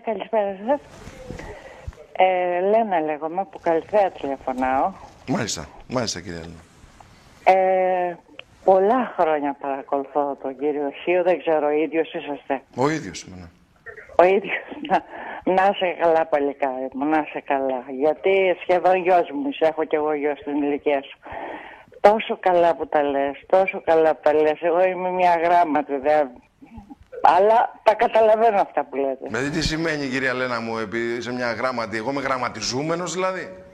Καλησπέρα σας. Λένα λέγομαι, από Καλυθέα τηλεφωνάω. Μάλιστα κύριε Έλληνα. Πολλά χρόνια παρακολουθώ τον κύριο Σίου, δεν ξέρω, ο ίδιος είσαστε? Ο ίδιος είμαι, ναι. Ο ίδιος, να είσαι καλά παλικάρι μου, να είσαι καλά. Γιατί σχεδόν γιος μου είσαι, έχω κι εγώ γιο στην ηλικία σου. Τόσο καλά που τα λες, τόσο καλά που τα λες. Εγώ είμαι μια γράμματη, αλλά τα καταλαβαίνω αυτά που λέτε. Δηλαδή τι σημαίνει κυρία Λένα μου, επειδή είσαι μια γράμματη, εγώ είμαι γραμματιζούμενος δηλαδή?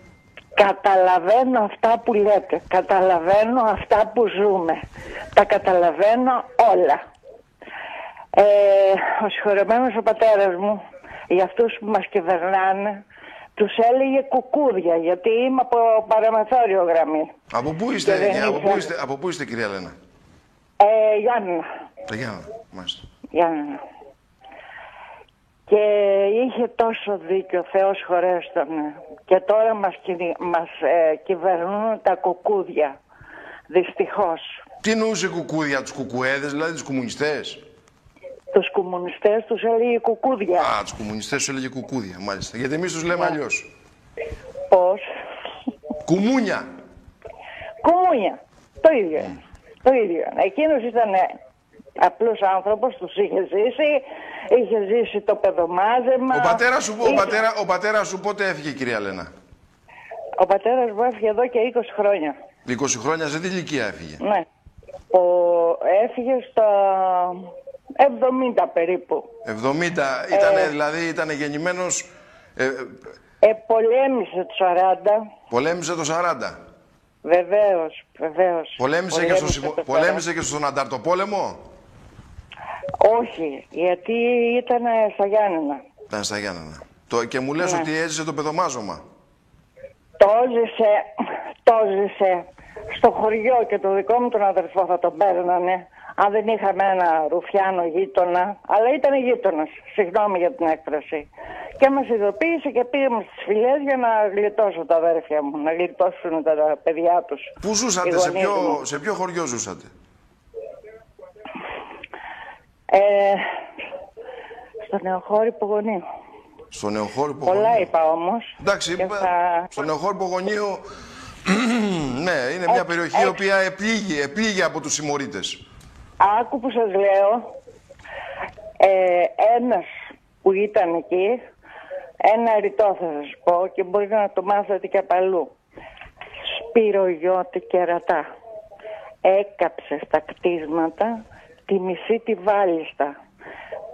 Καταλαβαίνω αυτά που λέτε, καταλαβαίνω αυτά που ζούμε, τα καταλαβαίνω όλα. Ο συγχωρεμένος ο πατέρας μου, για αυτούς που μας κυβερνάνε, τους έλεγε κουκούδια, γιατί είμαι από παραμεθόριο γραμμή. Από πού είστε, από πού είστε κυρία Λένα? Γιάννενα. Γιάννενα, μάλιστα. Γιάννενα. Και είχε τόσο δίκιο, Θεός χωρέστονε. Και τώρα μας κυβερνούν τα κουκούδια, δυστυχώς. Τι εννοούσε κουκούδια, τους κουκουέδες, δηλαδή τους κομμουνιστές? Τους κομμουνιστές τους έλεγε κουκούδια. Α, τους κομμουνιστές τους έλεγε κουκούδια, μάλιστα. Γιατί εμείς τους λέμε αλλιώς. Πώς? Κουμούνια. Κουμούνια. Το ίδιο. Το ίδιο. Εκείνος ήταν απλός άνθρωπος, τους είχε ζήσει. Είχε ζήσει το παιδομάζεμα. Ο πατέρας σου πότε έφυγε κυρία Λένα? Ο πατέρας μου έφυγε εδώ και 20 χρόνια. 20 χρόνια, σε τι ηλικία έφυγε? Ναι. Έφυγε στα 70 περίπου. 70, ήτανε, δηλαδή ήταν γεννημένος... Πολέμησε το 40. Πολέμησε το 40. Βεβαίως, βεβαίως. Πολέμησε και στον Ανταρτοπόλεμο? Όχι, γιατί ήταν στα Γιάννενα. Ήταν στα Γιάννενα. Και μου λες ότι έζησε το παιδομάζωμα. Το ζήσε στο χωριό και το δικό μου τον αδερφό θα τον παίρνανε. Αν δεν είχαμε ένα ρουφιάνο γείτονα, αλλά ήταν γείτονας, συγγνώμη για την έκφραση. Και μας ειδοποίησε και πήγαμε στις φυλές για να γλιτώσω τα αδέρφια μου, να γλιτώσουν τα παιδιά τους. Πού ζούσατε, σε ποιο χωριό ζούσατε? Στο Νεοχώρυπο Γωνίου. Στο Νεοχώρυπο Γωνίου. Πολλά είπα όμως. Εντάξει, στο Νεοχώρυπο Γωνίου, ναι, είναι μια περιοχή η οποία επλήγει από τους συμμορίτες. Άκου που σας λέω, ένας που ήταν εκεί, ένα ρητό θα σας πω και μπορείτε να το μάθετε και από αλλού. Σπυρογιώτη Κερατά. Έκαψε στα κτίσματα τη μισή τη Βάλιστα.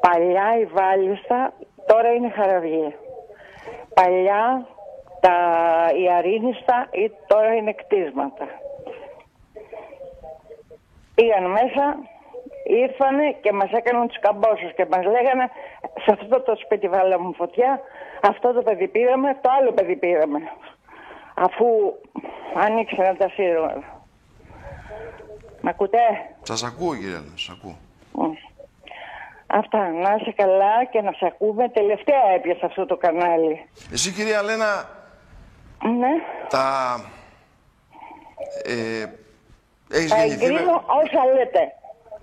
Παλιά η Βάλιστα, τώρα είναι Χαραυγή. Παλιά η Αρίνιστα τώρα είναι κτίσματα. Πήγαν μέσα, ήρθανε και μας έκαναν τους καμπόσους και μας λέγανε σε αυτό το σπίτι βάλαμε φωτιά, αυτό το παιδί πήραμε, το άλλο παιδί πήραμε. Αφού ανοίξανε τα σύνορα. Μ' ακούτε? Σας ακούω κυρία, σας ακούω. Αυτά, να είσαι καλά και να σε ακούμε. Τελευταία έπιασα αυτό το κανάλι. Εσύ κυρία Λένα, ναι. Έχεις γεννηθεί... Εγκρίνω όσα λέτε.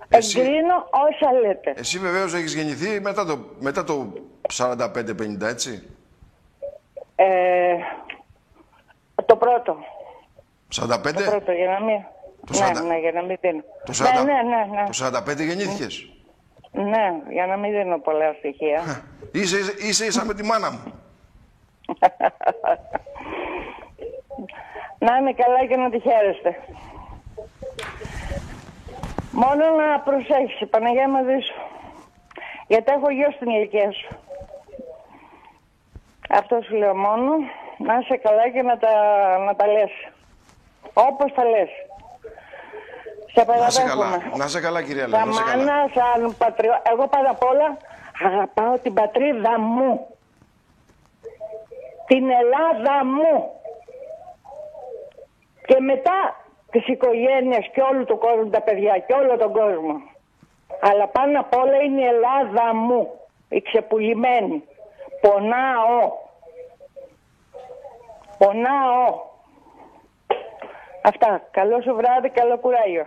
Εγκρίνω όσα λέτε. Εσύ βεβαίως έχεις γεννηθεί μετά το 45-50, έτσι? Το πρώτο. 45? Το πρώτο, για να μην... Ναι, για να μην δίνω. Το 45 γεννήθηκες? Ναι, για να μην δίνω πολλά στοιχεία. Είσαι ίσα με τη μάνα μου. Να είναι καλά και να τη χαίρεστε. Μόνο να προσέχεις, η Παναγία μαζί σου. Γιατί έχω γιο στην ηλικία σου. Αυτό σου λέω μόνο. Να είσαι καλά και να τα λες. Όπως τα λες. Σε παραδέχομαι. Να είσαι καλά κυρία Λένα. Σαν μάνα, σαν πατριώτη. Εγώ πάνω απ' όλα αγαπάω την πατρίδα μου. Την Ελλάδα μου. Και μετά τις οικογένειες και όλου του κόσμου, τα παιδιά και όλο τον κόσμο. Αλλά πάνω απ' όλα είναι η Ελλάδα μου. Η ξεπουλημένη. Πονάω. Πονάω. Αυτά. Καλό σου βράδυ, καλό κουράγιο.